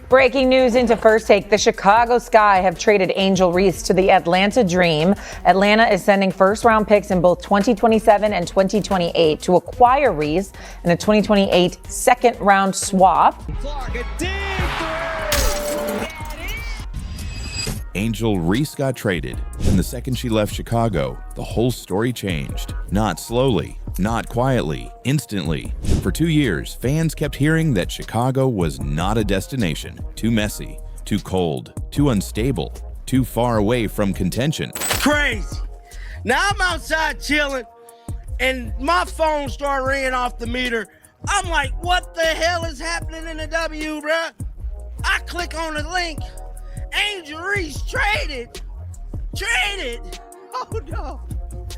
Breaking news into First Take. The Chicago Sky have traded Angel Reese to the Atlanta Dream. Atlanta is sending first-round picks in both 2027 and 2028 to acquire Reese in a 2028 second-round swap. Angel Reese got traded, and the second she left Chicago, the whole story changed. Not slowly, not quietly, instantly. For 2 years, fans kept hearing that Chicago was not a destination. Too messy, too cold, too unstable, too far away from contention. Crazy. Now I'm outside chilling, and my phone started ringing off the meter. I'm like, what the hell is happening in the W, bruh? I click on the link. Angel Reese traded. Oh no.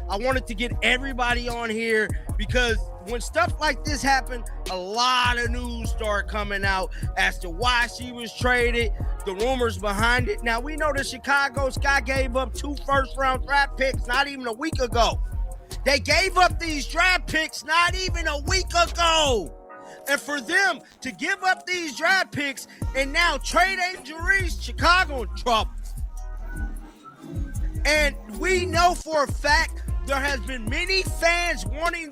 I wanted to get everybody on here because when stuff like this happen, a lot of news start coming out as to why she was traded, the rumors behind it. Now we know the Chicago Sky gave up 2 first-round draft picks not even a week ago. They gave up these draft picks not even a week ago. And for them to give up these draft picks and now trade Angel Reese, Chicago in trouble. And we know for a fact there has been many fans wanting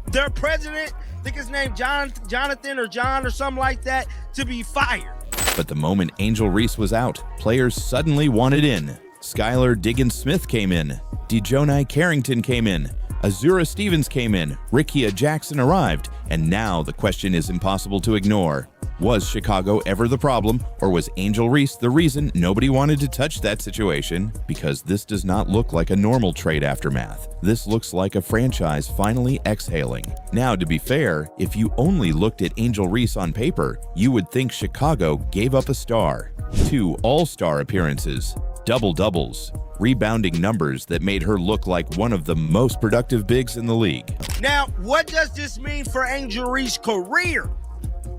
their president, I think his name Jonathan or John or something like that, to be fired. But the moment Angel Reese was out, players suddenly wanted in. Skylar Diggins-Smith came in. Dejonai Carrington came in. Azura Stevens came in, Rickea Jackson arrived, and now the question is impossible to ignore. Was Chicago ever the problem, or was Angel Reese the reason nobody wanted to touch that situation? Because this does not look like a normal trade aftermath. This looks like a franchise finally exhaling. Now, to be fair, if you only looked at Angel Reese on paper, you would think Chicago gave up a star. 2 all-star appearances, double-doubles, rebounding numbers that made her look like one of the most productive bigs in the league. Now, what does this mean for Angel Reese's career?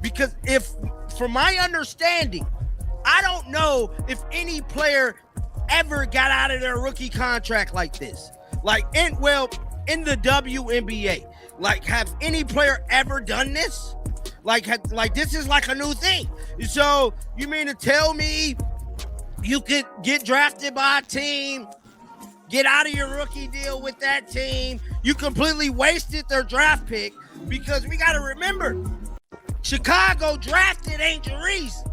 Because from my understanding, I don't know if any player ever got out of their rookie contract like this. Like, in the WNBA, like, have any player ever done this? Like this is like a new thing. So you mean to tell me you could get drafted by a team, get out of your rookie deal with that team, you completely wasted their draft pick? Because we got to remember, Chicago drafted Angel Reese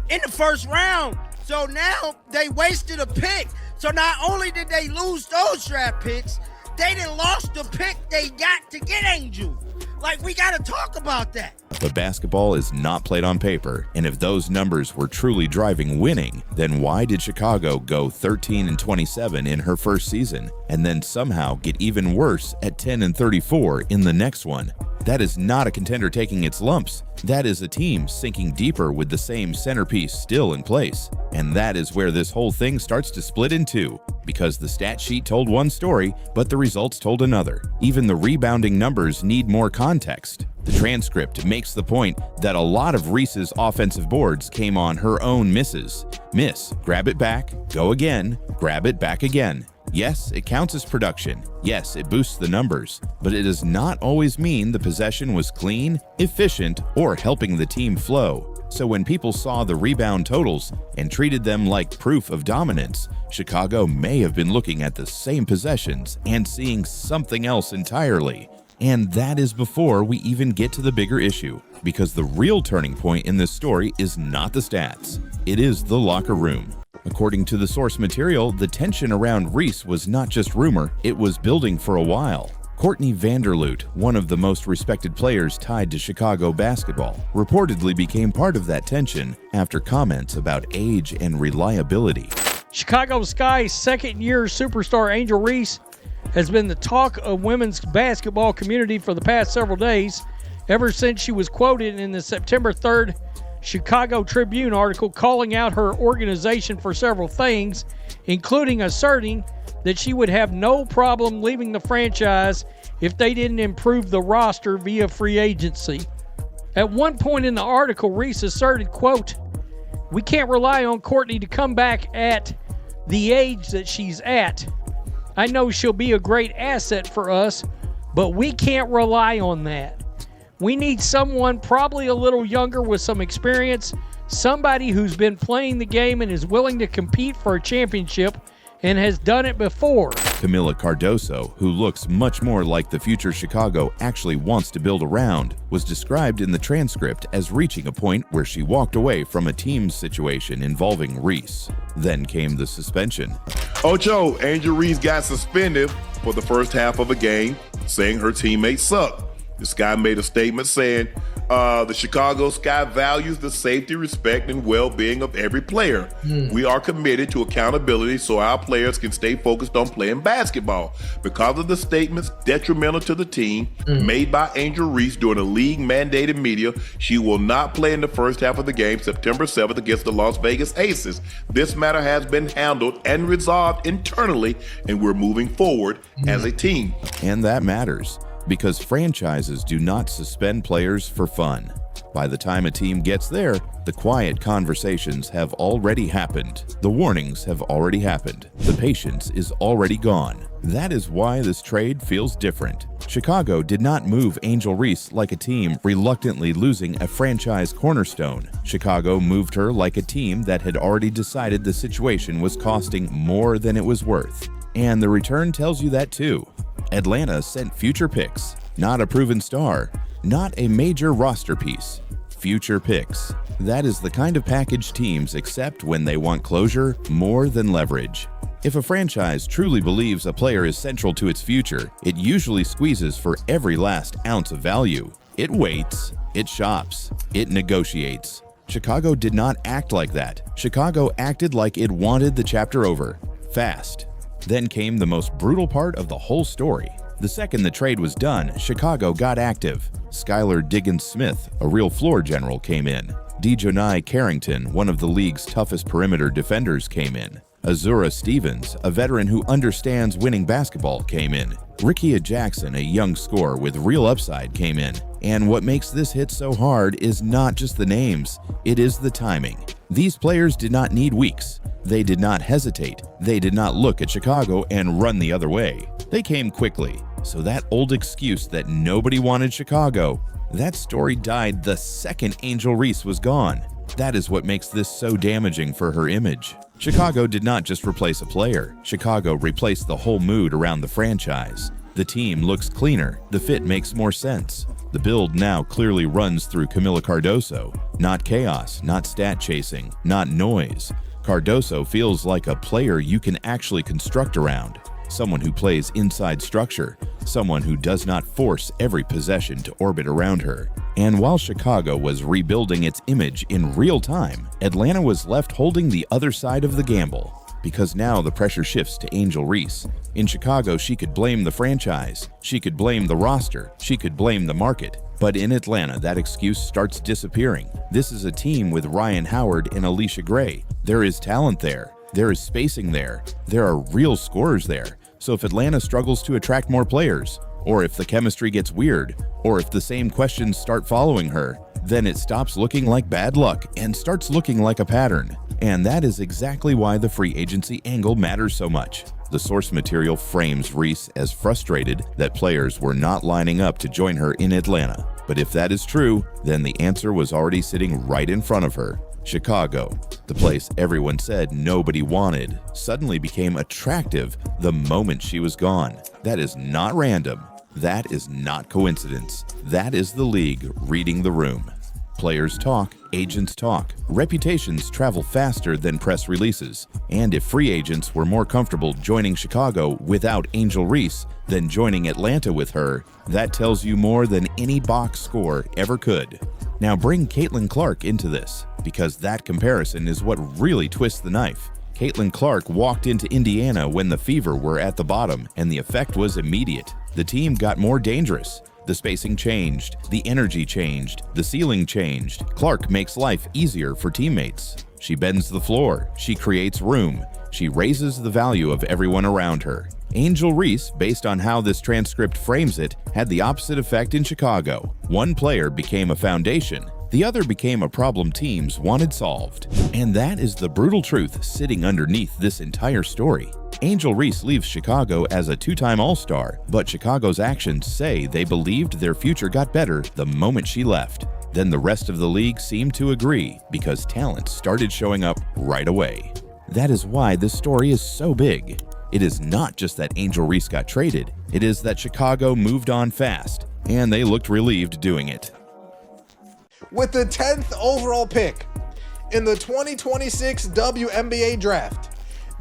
in the first round. So now they wasted a pick. So not only did they lose those draft picks, they done lost the pick they got to get Angel. Like, we got to talk about that. But basketball is not played on paper, and if those numbers were truly driving winning, then why did Chicago go 13-27 in her first season, and then somehow get even worse at 10-34 in the next one? That is not a contender taking its lumps. That is a team sinking deeper with the same centerpiece still in place. And that is where this whole thing starts to split in two, because the stat sheet told one story, but the results told another. Even the rebounding numbers need more context. The transcript makes the point that a lot of Reese's offensive boards came on her own misses. Miss, grab it back, go again, grab it back again. Yes, it counts as production. Yes, it boosts the numbers, but it does not always mean the possession was clean, efficient, or helping the team flow. So when people saw the rebound totals and treated them like proof of dominance, Chicago may have been looking at the same possessions and seeing something else entirely. And that is before we even get to the bigger issue, because the real turning point in this story is not the stats. It is the locker room. According to the source material, the tension around Reese was not just rumor, it was building for a while. Courtney Vanderloot, one of the most respected players tied to Chicago basketball, reportedly became part of that tension after comments about age and reliability. Chicago Sky's second-year superstar Angel Reese has been the talk of women's basketball community for the past several days, ever since she was quoted in the September 3rd Chicago Tribune article calling out her organization for several things, including asserting that she would have no problem leaving the franchise if they didn't improve the roster via free agency. At one point in the article, Reese asserted, quote, "We can't rely on Courtney to come back at the age that she's at. I know she'll be a great asset for us, but we can't rely on that. We need someone probably a little younger with some experience, somebody who's been playing the game and is willing to compete for a championship and has done it before. Camila Cardoso, who looks much more like the future Chicago actually wants to build around, was described in the transcript as reaching a point where she walked away from a team situation involving Reese. Then came the suspension. Ocho, Angel Reese got suspended for the first half of a game, saying her teammates suck. The Sky made a statement saying, the Chicago Sky values the safety, respect, and well-being of every player. We are committed to accountability so our players can stay focused on playing basketball. Because of the statements detrimental to the team made by Angel Reese during a league-mandated media, she will not play in the first half of the game September 7th against the Las Vegas Aces. This matter has been handled and resolved internally, and we're moving forward as a team. And that matters, because franchises do not suspend players for fun. By the time a team gets there, the quiet conversations have already happened. The warnings have already happened. The patience is already gone. That is why this trade feels different. Chicago did not move Angel Reese like a team reluctantly losing a franchise cornerstone. Chicago moved her like a team that had already decided the situation was costing more than it was worth. And the return tells you that too. Atlanta sent future picks, not a proven star, not a major roster piece. Future picks. That is the kind of package teams accept when they want closure more than leverage. If a franchise truly believes a player is central to its future, it usually squeezes for every last ounce of value. It waits, it shops, it negotiates. Chicago did not act like that. Chicago acted like it wanted the chapter over, fast. Then came the most brutal part of the whole story. The second the trade was done, Chicago got active. Skylar Diggins-Smith, a real floor general, came in. Dejounai Carrington, one of the league's toughest perimeter defenders, came in. Azura Stevens, a veteran who understands winning basketball, came in. Rickea Jackson, a young scorer with real upside, came in. And what makes this hit so hard is not just the names, it is the timing. These players did not need weeks. They did not hesitate. They did not look at Chicago and run the other way. They came quickly. So that old excuse that nobody wanted Chicago, that story died the second Angel Reese was gone. That is what makes this so damaging for her image. Chicago did not just replace a player. Chicago replaced the whole mood around the franchise. The team looks cleaner. The fit makes more sense. The build now clearly runs through Camila Cardoso. Not chaos, not stat chasing, not noise. Cardoso feels like a player you can actually construct around. Someone who plays inside structure. Someone who does not force every possession to orbit around her. And while Chicago was rebuilding its image in real time, Atlanta was left holding the other side of the gamble. Because now the pressure shifts to Angel Reese. In Chicago, she could blame the franchise. She could blame the roster. She could blame the market. But in Atlanta, that excuse starts disappearing. This is a team with Ryan Howard and Alicia Gray. There is talent there. There is spacing there. There are real scorers there. So if Atlanta struggles to attract more players, or if the chemistry gets weird, or if the same questions start following her, then it stops looking like bad luck and starts looking like a pattern. And that is exactly why the free agency angle matters so much. The source material frames Reese as frustrated that players were not lining up to join her in Atlanta. But if that is true, then the answer was already sitting right in front of her. Chicago, the place everyone said nobody wanted, suddenly became attractive the moment she was gone. That is not random. That is not coincidence. That is the league reading the room. Players talk, agents talk. Reputations travel faster than press releases. And if free agents were more comfortable joining Chicago without Angel Reese than joining Atlanta with her, that tells you more than any box score ever could. Now bring Caitlin Clark into this, because that comparison is what really twists the knife. Caitlin Clark walked into Indiana when the Fever were at the bottom, and the effect was immediate. The team got more dangerous. The spacing changed, the energy changed, the ceiling changed. Clark makes life easier for teammates. She bends the floor, she creates room, she raises the value of everyone around her. Angel Reese, based on how this transcript frames it, had the opposite effect in Chicago. One player became a foundation, the other became a problem teams wanted solved. And that is the brutal truth sitting underneath this entire story. Angel Reese leaves Chicago as a two-time All-Star, but Chicago's actions say they believed their future got better the moment she left. Then the rest of the league seemed to agree because talent started showing up right away. That is why this story is so big. It is not just that Angel Reese got traded, it is that Chicago moved on fast, and they looked relieved doing it. With the 10th overall pick in the 2026 WNBA draft,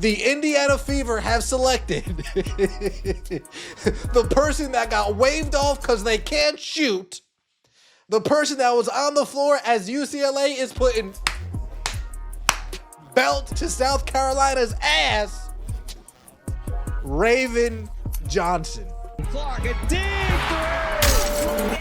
the Indiana Fever have selected the person that got waved off because they can't shoot, the person that was on the floor as UCLA is putting belt to South Carolina's ass, Raven Johnson. Clark, a deep three!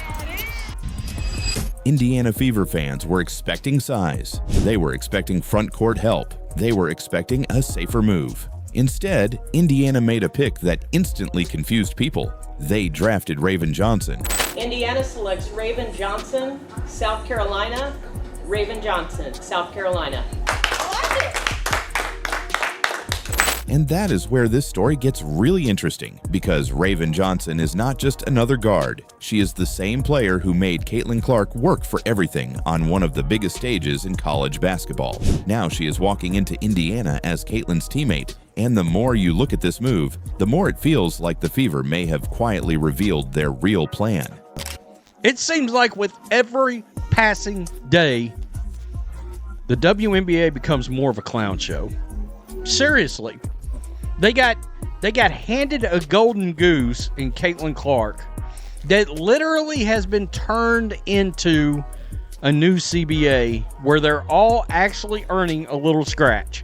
Indiana Fever fans were expecting size. They were expecting front court help. They were expecting a safer move. Instead, Indiana made a pick that instantly confused people. They drafted Raven Johnson. Indiana selects Raven Johnson, South Carolina. Raven Johnson, South Carolina. And that is where this story gets really interesting, because Raven Johnson is not just another guard. She is the same player who made Caitlin Clark work for everything on one of the biggest stages in college basketball. Now she is walking into Indiana as Caitlin's teammate, and the more you look at this move, the more it feels like the Fever may have quietly revealed their real plan. It seems like with every passing day, the WNBA becomes more of a clown show. Seriously. They got handed a golden goose in Caitlin Clark that literally has been turned into a new CBA where they're all actually earning a little scratch.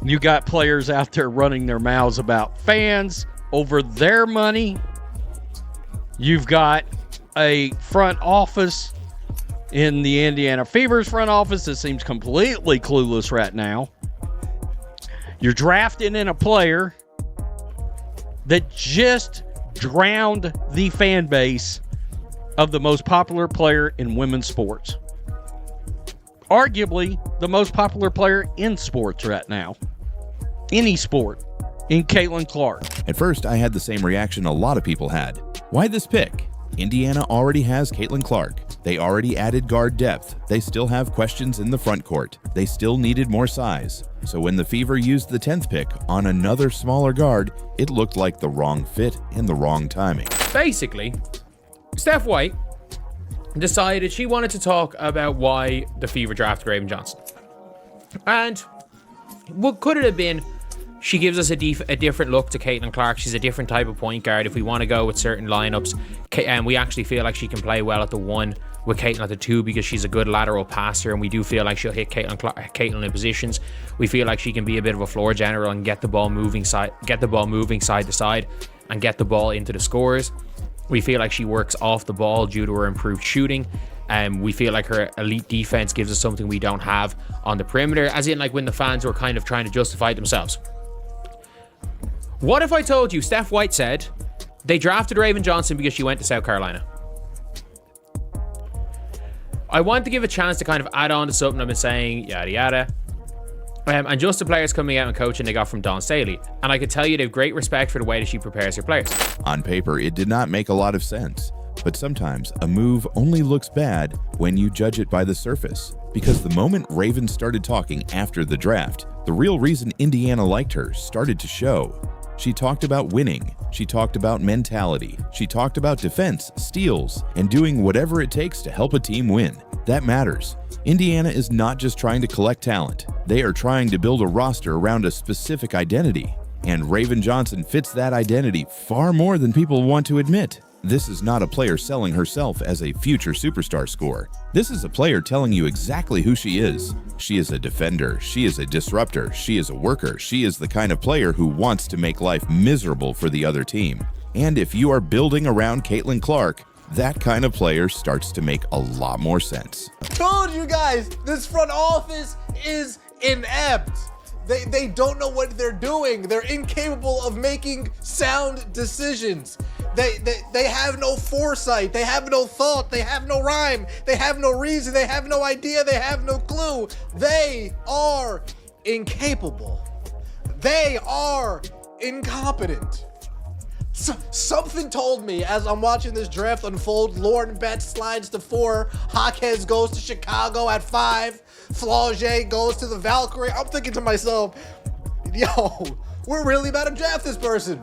You got players out there running their mouths about fans over their money. You've got a front office in the Indiana Fever's front office that seems completely clueless right now. You're drafting in a player that just drowned the fan base of the most popular player in women's sports. Arguably the most popular player in sports right now. Any sport, in Caitlin Clark. At first, I had the same reaction a lot of people had. Why this pick? Indiana already has Caitlin Clark. They already added guard depth. They still have questions in the front court. They still needed more size. So when the Fever used the 10th pick on another smaller guard, it looked like the wrong fit and the wrong timing. Basically, Steph White decided she wanted to talk about why the Fever drafted Raven Johnson. And what could it have been? She gives us a different look to Caitlin Clark. She's a different type of point guard. If we want to go with certain lineups, and we actually feel like she can play well at the 1 with Caitlin at the 2 because she's a good lateral passer, and we do feel like she'll hit Caitlin in positions. We feel like she can be a bit of a floor general and get the ball moving side to side, and get the ball into the scores. We feel like she works off the ball due to her improved shooting. We feel like her elite defense gives us something we don't have on the perimeter, as in like when the fans were kind of trying to justify it themselves. What if I told you Steph White said they drafted Raven Johnson because she went to South Carolina? I want to give a chance to kind of add on to something I've been saying, yada yada. And just the players coming out and coaching they got from Dawn Staley. And I can tell you they have great respect for the way that she prepares her players. On paper, it did not make a lot of sense. But sometimes a move only looks bad when you judge it by the surface. Because the moment Raven started talking after the draft, the real reason Indiana liked her started to show. She talked about winning. She talked about mentality. She talked about defense, steals, and doing whatever it takes to help a team win. That matters. Indiana is not just trying to collect talent. They are trying to build a roster around a specific identity. And Raven Johnson fits that identity far more than people want to admit. This is not a player selling herself as a future superstar scorer. This is a player telling you exactly who she is. She is a defender. She is a disruptor. She is a worker. She is the kind of player who wants to make life miserable for the other team. And if you are building around Caitlin Clark, that kind of player starts to make a lot more sense. Told you guys, this front office is inept. They don't know what they're doing. They're incapable of making sound decisions. They have no foresight. They have no thought. They have no rhyme. They have no reason. They have no idea. They have no clue. They are incapable. They are incompetent. Something told me as I'm watching this draft unfold, Lauren Betts slides to 4, Jaquez goes to Chicago at 5, Flaugier goes to the Valkyrie. I'm thinking to myself, yo, we're really about to draft this person.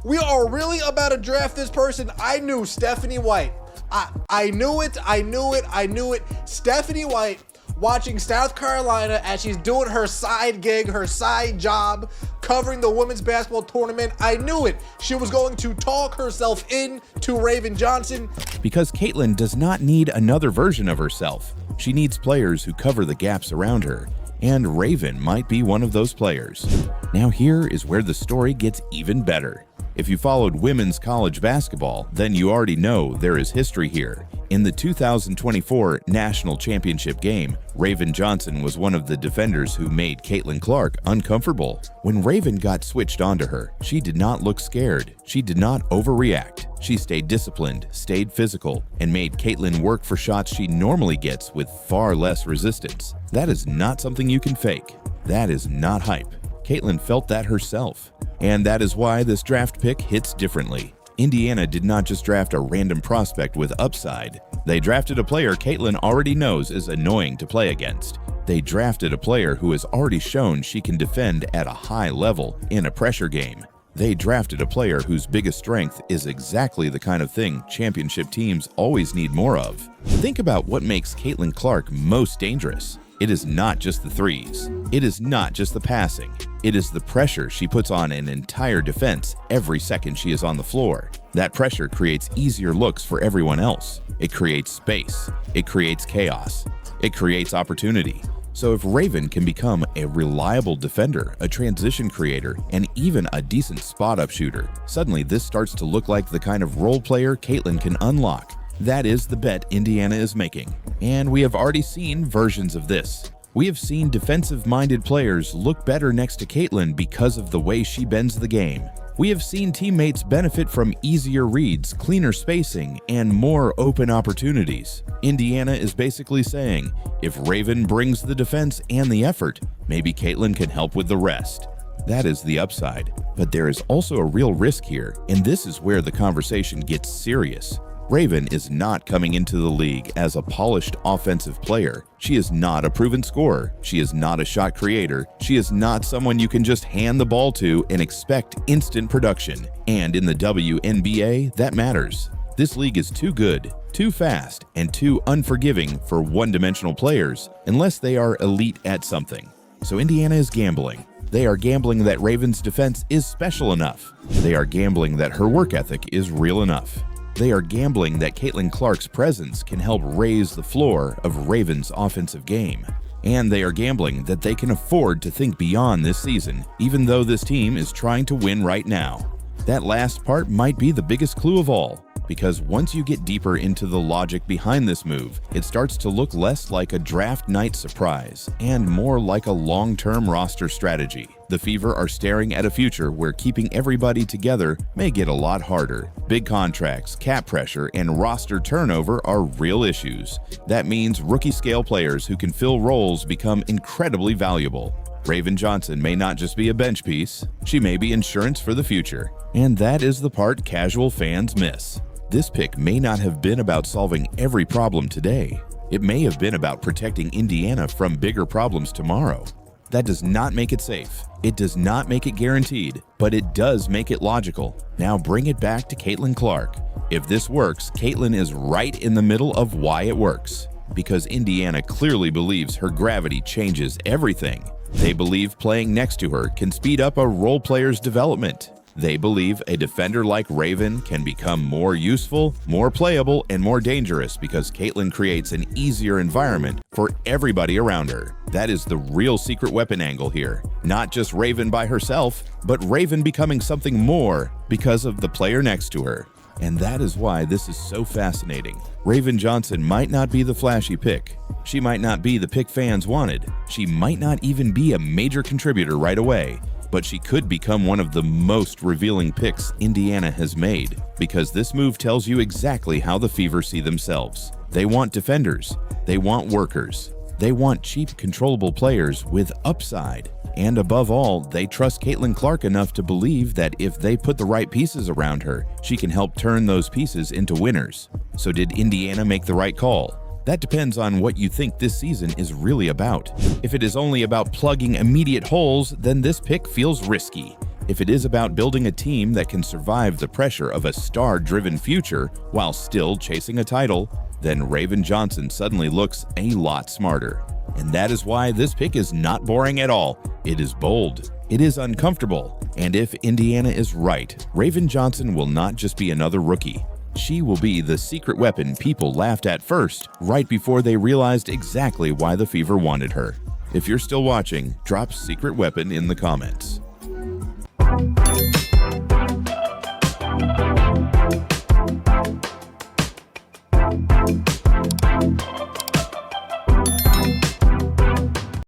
We are really about to draft this person. I knew Stephanie White. I knew it. Stephanie White, watching South Carolina as she's doing her side gig, her side job, covering the women's basketball tournament. I knew it. She was going to talk herself into Raven Johnson. Because Caitlin does not need another version of herself. She needs players who cover the gaps around her. And Raven might be one of those players. Now here is where the story gets even better. If you followed women's college basketball, then you already know there is history here. In the 2024 National Championship game, Raven Johnson was one of the defenders who made Caitlin Clark uncomfortable. When Raven got switched onto her, she did not look scared. She did not overreact. She stayed disciplined, stayed physical, and made Caitlin work for shots she normally gets with far less resistance. That is not something you can fake. That is not hype. Caitlin felt that herself. And that is why this draft pick hits differently. Indiana did not just draft a random prospect with upside. They drafted a player Caitlin already knows is annoying to play against. They drafted a player who has already shown she can defend at a high level in a pressure game. They drafted a player whose biggest strength is exactly the kind of thing championship teams always need more of. Think about what makes Caitlin Clark most dangerous. It is not just the threes. It is not just the passing. It is the pressure she puts on an entire defense every second she is on the floor. That pressure creates easier looks for everyone else. It creates space. It creates chaos. It creates opportunity. So if Raven can become a reliable defender, a transition creator, and even a decent spot-up shooter, suddenly this starts to look like the kind of role player Caitlin can unlock. That is the bet Indiana is making. And we have already seen versions of this. We have seen defensive-minded players look better next to Caitlin because of the way she bends the game. We have seen teammates benefit from easier reads, cleaner spacing, and more open opportunities. Indiana is basically saying, if Raven brings the defense and the effort, maybe Caitlin can help with the rest. That is the upside. But there is also a real risk here, and this is where the conversation gets serious. Raven is not coming into the league as a polished offensive player. She is not a proven scorer. She is not a shot creator. She is not someone you can just hand the ball to and expect instant production. And in the WNBA, that matters. This league is too good, too fast, and too unforgiving for one-dimensional players unless they are elite at something. So Indiana is gambling. They are gambling that Raven's defense is special enough. They are gambling that her work ethic is real enough. They are gambling that Caitlin Clark's presence can help raise the floor of Raven's offensive game. And they are gambling that they can afford to think beyond this season, even though this team is trying to win right now. That last part might be the biggest clue of all, because once you get deeper into the logic behind this move, it starts to look less like a draft night surprise and more like a long-term roster strategy. The Fever are staring at a future where keeping everybody together may get a lot harder. Big contracts, cap pressure, and roster turnover are real issues. That means rookie-scale players who can fill roles become incredibly valuable. Raven Johnson may not just be a bench piece, she may be insurance for the future. And that is the part casual fans miss. This pick may not have been about solving every problem today. It may have been about protecting Indiana from bigger problems tomorrow. That does not make it safe. It does not make it guaranteed, but it does make it logical. Now bring it back to Caitlin Clark. If this works, Caitlin is right in the middle of why it works. Because Indiana clearly believes her gravity changes everything. They believe playing next to her can speed up a role player's development. They believe a defender like Raven can become more useful, more playable, and more dangerous because Caitlin creates an easier environment for everybody around her. That is the real secret weapon angle here. Not just Raven by herself, but Raven becoming something more because of the player next to her. And that is why this is so fascinating. Raven Johnson might not be the flashy pick. She might not be the pick fans wanted. She might not even be a major contributor right away. But she could become one of the most revealing picks Indiana has made, because this move tells you exactly how the Fever see themselves. They want defenders. They want workers. They want cheap, controllable players with upside. And above all, they trust Caitlin Clark enough to believe that if they put the right pieces around her, she can help turn those pieces into winners. So did Indiana make the right call? That depends on what you think this season is really about. If it is only about plugging immediate holes, then this pick feels risky. If it is about building a team that can survive the pressure of a star-driven future while still chasing a title, then Raven Johnson suddenly looks a lot smarter. And that is why this pick is not boring at all. It is bold. It is uncomfortable. And if Indiana is right, Raven Johnson will not just be another rookie. She will be the secret weapon people laughed at first, right before they realized exactly why the Fever wanted her. If you're still watching, drop secret weapon in the comments.